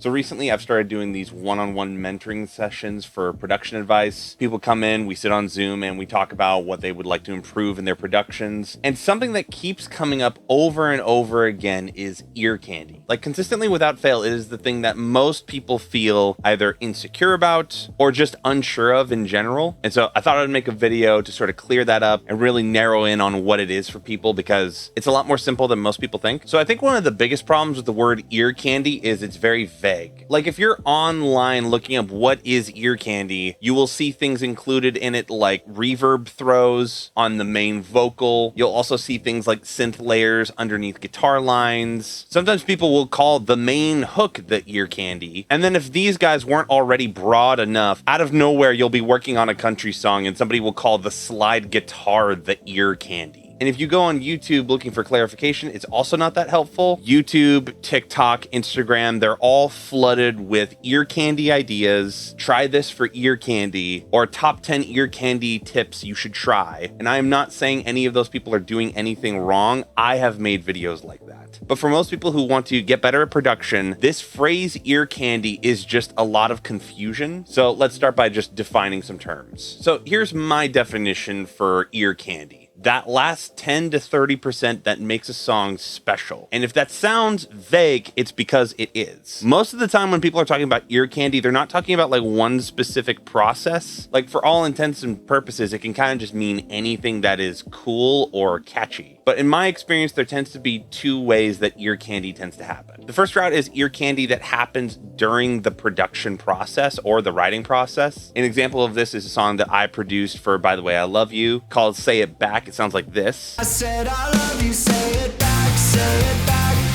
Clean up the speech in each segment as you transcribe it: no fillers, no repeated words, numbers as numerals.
So recently I've started doing these one-on-one mentoring sessions for production advice. People come in, we sit on Zoom and we talk about what they would like to improve in their productions. And something that keeps coming up over and over again is ear candy. Like consistently without fail, it is the thing that most people feel either insecure about or just unsure of in general. And so I thought I'd make a video to sort of clear that up and really narrow in on what it is for people, because it's a lot more simple than most people think. So I think one of the biggest problems with the word ear candy is it's very vague. Like if you're online looking up what is ear candy, you will see things included in it like reverb throws on the main vocal. You'll also see things like synth layers underneath guitar lines. Sometimes people will call the main hook the ear candy. And then if these guys weren't already broad enough, out of nowhere, you'll be working on a country song and somebody will call the slide guitar the ear candy. And if you go on YouTube looking for clarification, it's also not that helpful. YouTube, TikTok, Instagram, they're all flooded with ear candy ideas. Try this for ear candy, or top 10 ear candy tips you should try. And I am not saying any of those people are doing anything wrong. I have made videos like that. But for most people who want to get better at production, this phrase ear candy is just a lot of confusion. So let's start by just defining some terms. So here's my definition for ear candy. That last 10 to 30% that makes a song special. And if that sounds vague, it's because it is. Most of the time when people are talking about ear candy, they're not talking about like one specific process. Like for all intents and purposes, it can kind of just mean anything that is cool or catchy. But in my experience, there tends to be two ways that ear candy tends to happen. The first route is ear candy that happens during the production process or the writing process. An example of this is a song that I produced for By the Way I Love You called Say It Back. It sounds like this. I said I love you, say it back,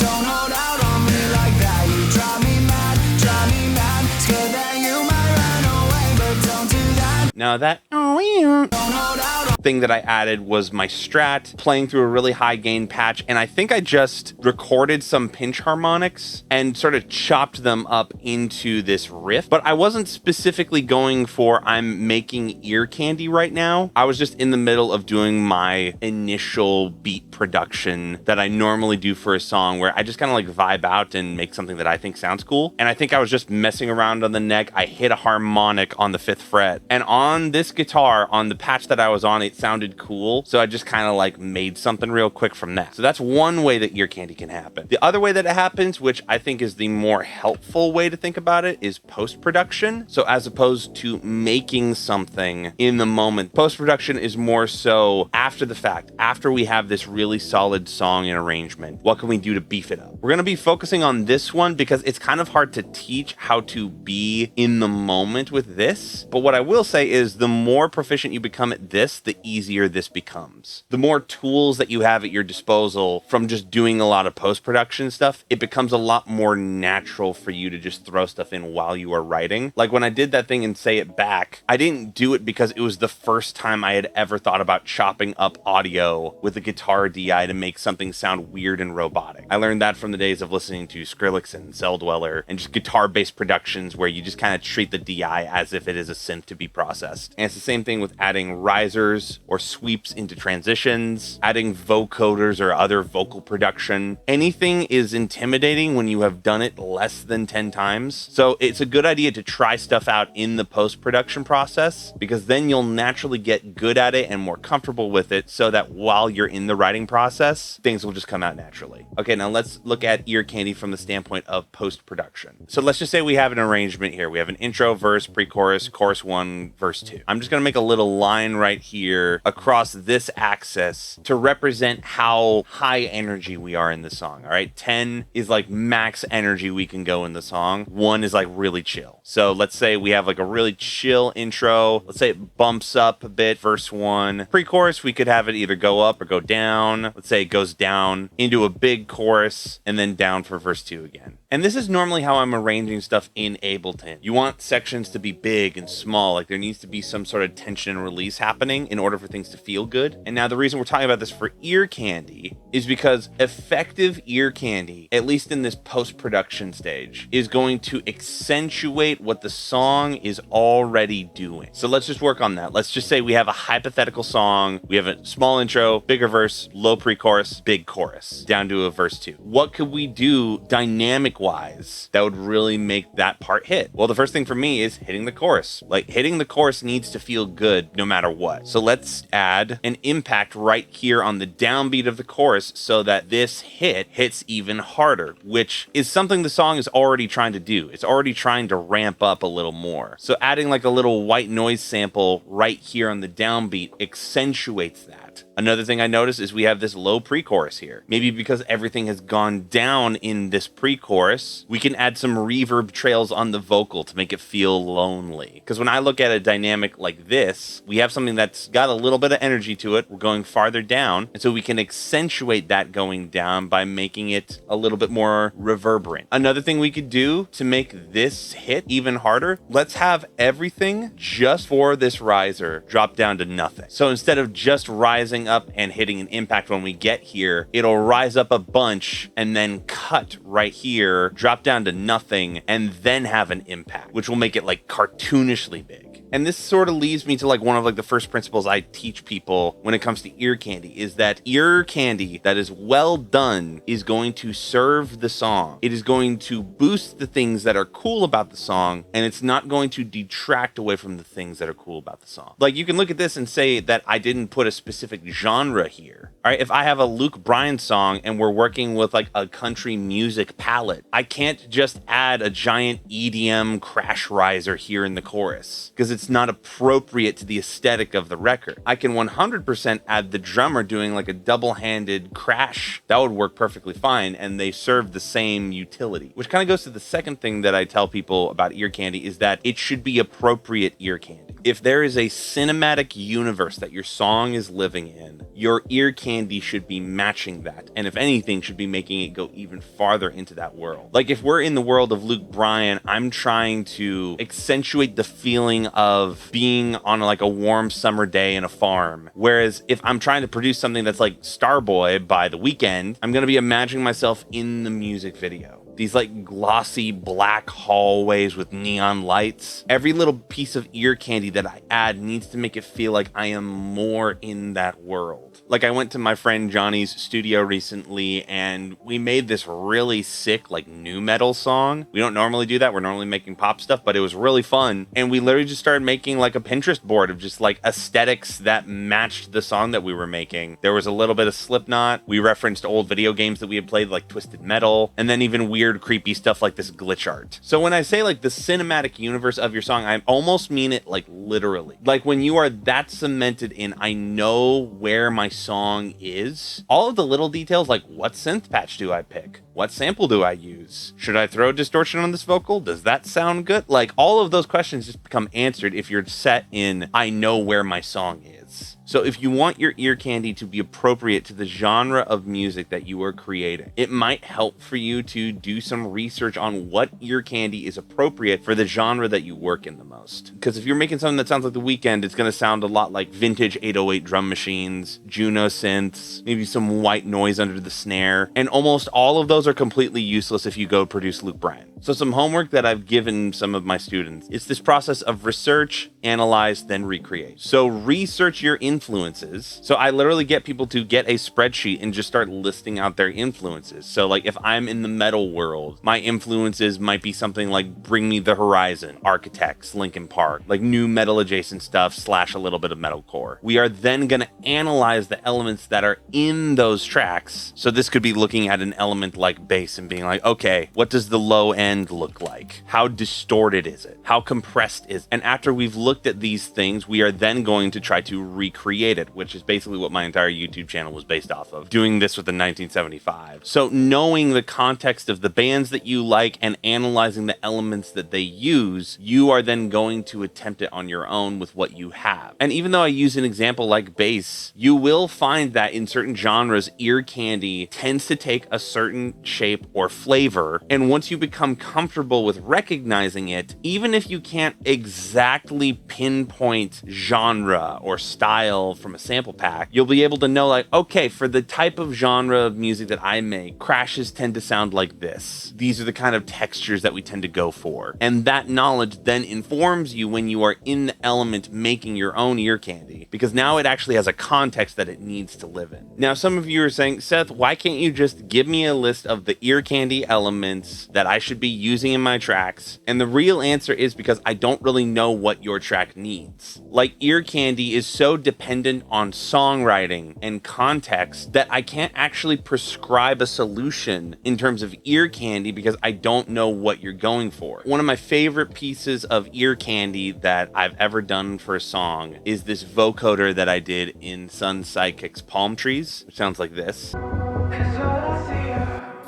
don't hold out on me like that. You drive me mad, scared that you might run away, but don't do that. Now that Don't hold out on thing that I added was my Strat playing through a really high gain patch, and I think I just recorded some pinch harmonics and sort of chopped them up into this riff. But I wasn't specifically going for I'm making ear candy right now. I was just in the middle of doing my initial beat production that I normally do for a song, where I just kind of like vibe out and make something that I think sounds cool. And I think I was just messing around on the neck. I hit a harmonic on the 5th fret, and on this guitar, on the patch that I was on, it sounded cool. So I just kind of like made something real quick from that. So that's one way that ear candy can happen. The other way that it happens, which I think is the more helpful way to think about it, is post-production. So as opposed to making something in the moment, post-production is more so after the fact, after we have this really solid song and arrangement, what can we do to beef it up? We're going to be focusing on this one because it's kind of hard to teach how to be in the moment with this. But what I will say is the more proficient you become at this, the easier this becomes. The more tools that you have at your disposal from just doing a lot of post-production stuff, it becomes a lot more natural for you to just throw stuff in while you are writing. Like when I did that thing and Say It Back, I didn't do it because it was the first time I had ever thought about chopping up audio with a guitar DI to make something sound weird and robotic. I learned that from the days of listening to Skrillex and Cell Dweller and just guitar-based productions where you just kind of treat the DI as if it is a synth to be processed. And it's the same thing with adding risers or sweeps into transitions, adding vocoders or other vocal production. Anything is intimidating when you have done it less than 10 times. So it's a good idea to try stuff out in the post-production process, because then you'll naturally get good at it and more comfortable with it, so that while you're in the writing process, things will just come out naturally. Okay, now let's look at ear candy from the standpoint of post-production. So let's just say we have an arrangement here. We have an intro, verse, pre-chorus, chorus 1, verse 2. I'm just going to make a little line right here across this axis to represent how high energy we are in the song. All right, 10 is like max energy we can go in the song. 1 is like really chill. So let's say we have like a really chill intro. Let's say it bumps up a bit, verse 1. Pre-chorus, we could have it either go up or go down. Let's say it goes down into a big chorus and then down for verse 2 again. And this is normally how I'm arranging stuff in Ableton. You want sections to be big and small, like there needs to be some sort of tension and release happening in order for things to feel good. And now the reason we're talking about this for ear candy is because effective ear candy, at least in this post-production stage, is going to accentuate what the song is already doing. So let's just work on that. Let's just say we have a hypothetical song. We have a small intro, bigger verse, low pre-chorus, big chorus, down to a verse 2. What could we do dynamic wise that would really make that part hit? Well, the first thing for me is hitting the chorus. Like, hitting the chorus needs to feel good no matter what. So let's add an impact right here on the downbeat of the chorus so that this hits even harder, which is something the song is already trying to do. It's already trying to ramp up a little more. So adding like a little white noise sample right here on the downbeat accentuates that. Another thing I noticed is we have this low pre-chorus here. Maybe because everything has gone down in this pre-chorus, we can add some reverb trails on the vocal to make it feel lonely. Because when I look at a dynamic like this, we have something that's got a little bit of energy to it. We're going farther down, and so we can accentuate that going down by making it a little bit more reverberant. Another thing we could do to make this hit even harder, let's have everything just for this riser drop down to nothing. So instead of just rising up and hitting an impact when we get here, it'll rise up a bunch and then cut right here, drop down to nothing, and then have an impact, which will make it like cartoonishly big. And this sort of leads me to like one of like the first principles I teach people when it comes to ear candy, is that ear candy that is well done is going to serve the song. It is going to boost the things that are cool about the song, and it's not going to detract away from the things that are cool about the song. Like, you can look at this and say that I didn't put a specific genre here. All right, if I have a Luke Bryan song and we're working with like a country music palette, I can't just add a giant EDM crash riser here in the chorus because it's not appropriate to the aesthetic of the record. I can 100% add the drummer doing like a double-handed crash. That would work perfectly fine, and they serve the same utility. Which kind of goes to the second thing that I tell people about ear candy, is that it should be appropriate ear candy. If there is a cinematic universe that your song is living in, your ear candy should be matching that, and if anything, should be making it go even farther into that world. Like, if we're in the world of Luke Bryan, I'm trying to accentuate the feeling of being on like a warm summer day in a farm. Whereas if I'm trying to produce something that's like Starboy by The Weeknd, I'm going to be imagining myself in the music video. These like glossy black hallways with neon lights. Every little piece of ear candy that I add needs to make it feel like I am more in that world. Like, I went to my friend Johnny's studio recently and we made this really sick like nu metal song. We don't normally do that. We're normally making pop stuff, but it was really fun. And we literally just started making like a Pinterest board of just like aesthetics that matched the song that we were making. There was a little bit of Slipknot. We referenced old video games that we had played, like Twisted Metal, and then even weird, creepy stuff like this glitch art. So when I say like the cinematic universe of your song, I almost mean it like literally. Like, when you are that cemented in, I know where my song is, all of the little details, like what synth patch do I pick? What sample do I use? Should I throw distortion on this vocal? Does that sound good? Like, all of those questions just become answered if you're set in, I know where my song is. So if you want your ear candy to be appropriate to the genre of music that you are creating, it might help for you to do some research on what ear candy is appropriate for the genre that you work in the most. Because if you're making something that sounds like The Weeknd, it's going to sound a lot like vintage 808 drum machines, Juno synths, maybe some white noise under the snare. And almost all of those are completely useless if you go produce Luke Bryan. So some homework that I've given some of my students is this process of research, analyze, then recreate. So research your influences. So I literally get people to get a spreadsheet and just start listing out their influences. So like, if I'm in the metal world, my influences might be something like Bring Me the Horizon, Architects, Linkin Park, like new metal adjacent stuff / a little bit of metalcore. We are then going to analyze the elements that are in those tracks. So this could be looking at an element like bass and being like, okay, what does the low end look like? How distorted is it? How compressed is it? And after we've looked at these things, we are then going to try to recreate it, which is basically what my entire YouTube channel was based off of, doing this with the 1975. So knowing the context of the bands that you like and analyzing the elements that they use, you are then going to attempt it on your own with what you have. And even though I use an example like bass, you will find that in certain genres, ear candy tends to take a certain shape or flavor. And once you become comfortable with recognizing it, even if you can't exactly pinpoint genre or style from a sample pack, you'll be able to know, like, okay, for the type of genre of music that I make, crashes tend to sound like this. These are the kind of textures that we tend to go for. And that knowledge then informs you when you are in the element making your own ear candy, because now it actually has a context that it needs to live in. Now, some of you are saying, Seth, why can't you just give me a list of the ear candy elements that I should be using in my tracks. And the real answer is because I don't really know what your track needs. Like, ear candy is so dependent on songwriting and context that I can't actually prescribe a solution in terms of ear candy because I don't know what you're going for. One of my favorite pieces of ear candy that I've ever done for a song is this vocoder that I did in Sun Psychic's Palm Trees, which sounds like this.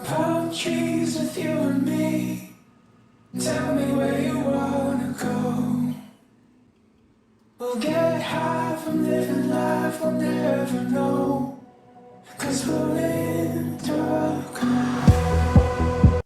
Palm trees with you and me. Tell me where you wanna go. We'll get high from living life we'll never know. 'Cause we're interconnected.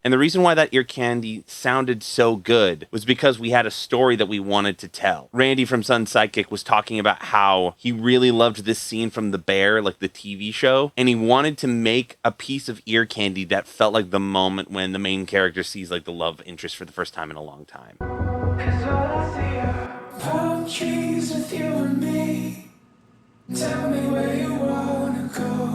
And the reason why that ear candy sounded so good was because we had a story that we wanted to tell. Randy from Sun Psychic was talking about how he really loved this scene from The Bear, like the TV show, and he wanted to make a piece of ear candy that felt like the moment when the main character sees like the love interest for the first time in a long time. 'Cause all I see are palm trees with you and me. Tell me where you wanna go.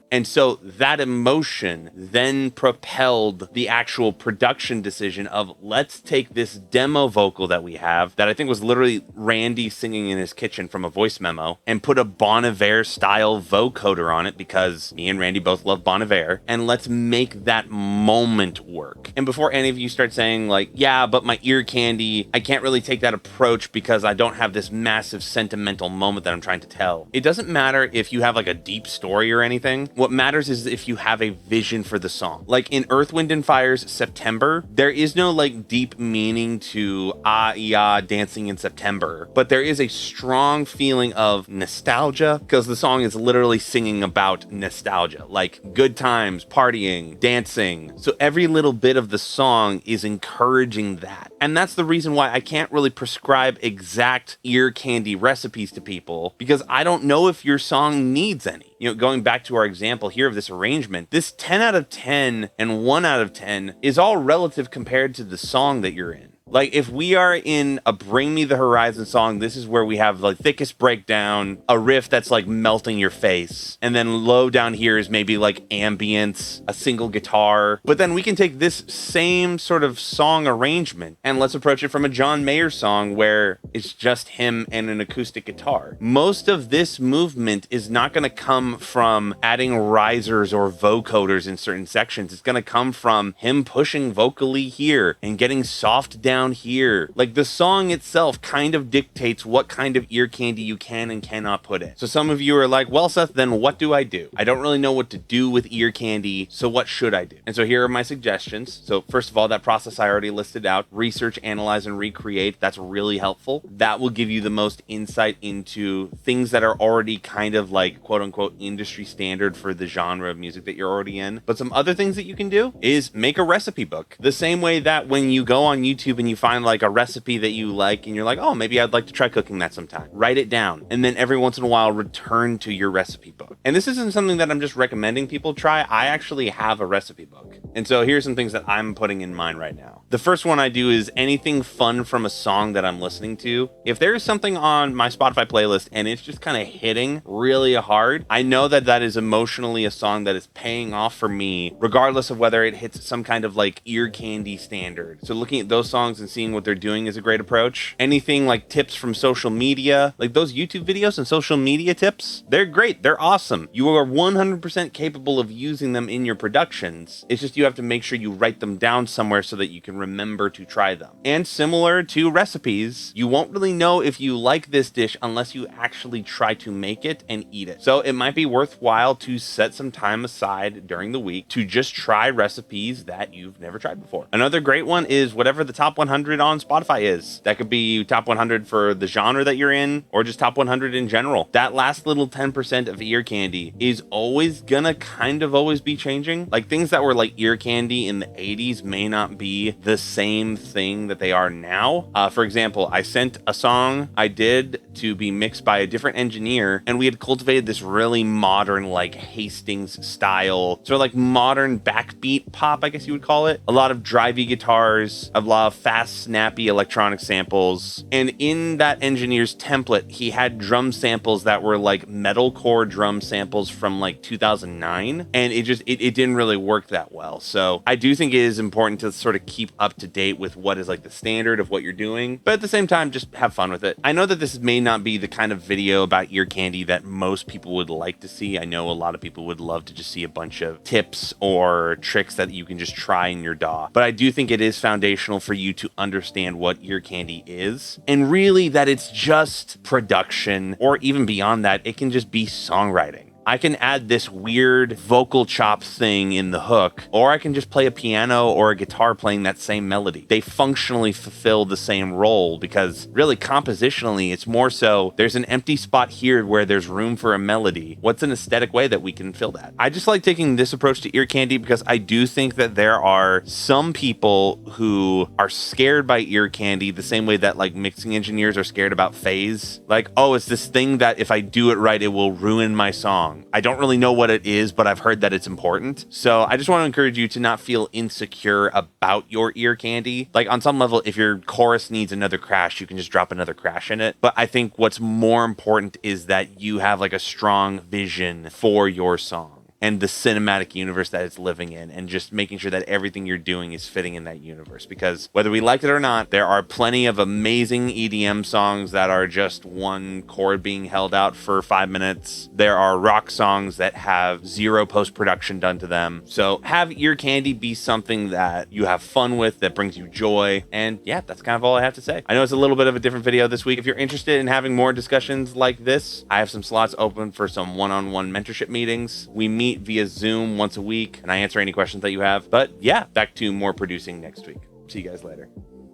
And so that emotion then propelled the actual production decision of, let's take this demo vocal that we have, that I think was literally Randy singing in his kitchen from a voice memo, and put a Bon Iver style vocoder on it because me and Randy both love Bon Iver, and let's make that moment work. And before any of you start saying like, yeah, but my ear candy, I can't really take that approach because I don't have this massive sentimental moment that I'm trying to tell. It doesn't matter if you have like a deep story or anything. What matters is if you have a vision for the song. Like in Earth, Wind & Fire's September, there is no like deep meaning to dancing in September, but there is a strong feeling of nostalgia because the song is literally singing about nostalgia, like good times, partying, dancing. So every little bit of the song is encouraging that. And that's the reason why I can't really prescribe exact ear candy recipes to people, because I don't know if your song needs any. You know, going back to our example here of this arrangement, this 10 out of 10 and 1 out of 10 is all relative compared to the song that you're in. Like if we are in a Bring Me the Horizon song, this is where we have like thickest breakdown, a riff that's like melting your face. And then low down here is maybe like ambience, a single guitar. But then we can take this same sort of song arrangement and let's approach it from a John Mayer song where it's just him and an acoustic guitar. Most of this movement is not going to come from adding risers or vocoders in certain sections. It's going to come from him pushing vocally here and getting soft down here. Like the song itself kind of dictates what kind of ear candy you can and cannot put in. So some of you are like, well, Seth, then what do? I don't really know what to do with ear candy. So what should I do? And so here are my suggestions. So first of all, that process I already listed out, research, analyze, and recreate. That's really helpful. That will give you the most insight into things that are already kind of like quote unquote industry standard for the genre of music that you're already in. But some other things that you can do is make a recipe book. The same way that when you go on YouTube and you find like a recipe that you like and you're like, oh, maybe I'd like to try cooking that sometime. Write it down. And then every once in a while, return to your recipe book. And this isn't something that I'm just recommending people try. I actually have a recipe book. And so here's some things that I'm putting in mind right now. The first one I do is anything fun from a song that I'm listening to. If there is something on my Spotify playlist and it's just kind of hitting really hard, I know that that is emotionally a song that is paying off for me, regardless of whether it hits some kind of like ear candy standard. So looking at those songs and seeing what they're doing is a great approach. Anything like tips from social media, like those YouTube videos and social media tips, they're great. They're awesome. You are 100% capable of using them in your productions. It's just you have to make sure you write them down somewhere so that you can remember to try them. And similar to recipes, you won't really know if you like this dish unless you actually try to make it and eat it. So it might be worthwhile to set some time aside during the week to just try recipes that you've never tried before. Another great one is whatever the top 100 on Spotify is. That could be top 100 for the genre that you're in or just top 100 in general. That last little 10% of ear candy is always gonna kind of always be changing. Like things that were like ear candy in the 80s may not be the same thing that they are now. For example, I sent a song I did to be mixed by a different engineer and we had cultivated this really modern like Hastings style, sort of like modern backbeat pop, I guess you would call it. A lot of drivey guitars, a lot of fast fast, snappy electronic samples. And in that engineer's template, he had drum samples that were like metalcore drum samples from like 2009. And it didn't really work that well. So I do think it is important to sort of keep up to date with what is like the standard of what you're doing. But at the same time, just have fun with it. I know that this may not be the kind of video about ear candy that most people would like to see. I know a lot of people would love to just see a bunch of tips or tricks that you can just try in your DAW. But I do think it is foundational for you to understand what ear candy is, and really that it's just production, or even beyond that, it can just be songwriting. I can add this weird vocal chop thing in the hook, or I can just play a piano or a guitar playing that same melody. They functionally fulfill the same role, because really compositionally, it's more so there's an empty spot here where there's room for a melody. What's an aesthetic way that we can fill that? I just like taking this approach to ear candy because I do think that there are some people who are scared by ear candy the same way that like mixing engineers are scared about phase. Like, oh, it's this thing that if I do it right, it will ruin my song. I don't really know what it is, but I've heard that it's important. So I just want to encourage you to not feel insecure about your ear candy. Like on some level, if your chorus needs another crash, you can just drop another crash in it. But I think what's more important is that you have like a strong vision for your song and the cinematic universe that it's living in, and just making sure that everything you're doing is fitting in that universe. Because whether we like it or not, there are plenty of amazing EDM songs that are just one chord being held out for 5 minutes. There are rock songs that have zero post-production done to them. So have ear candy be something that you have fun with, that brings you joy. And yeah, that's kind of all I have to say. I know it's a little bit of a different video this week. If you're interested in having more discussions like this, I have some slots open for some one-on-one mentorship meetings. We meet via Zoom once a week, and I answer any questions that you have. But yeah, back to more producing next week. See you guys later.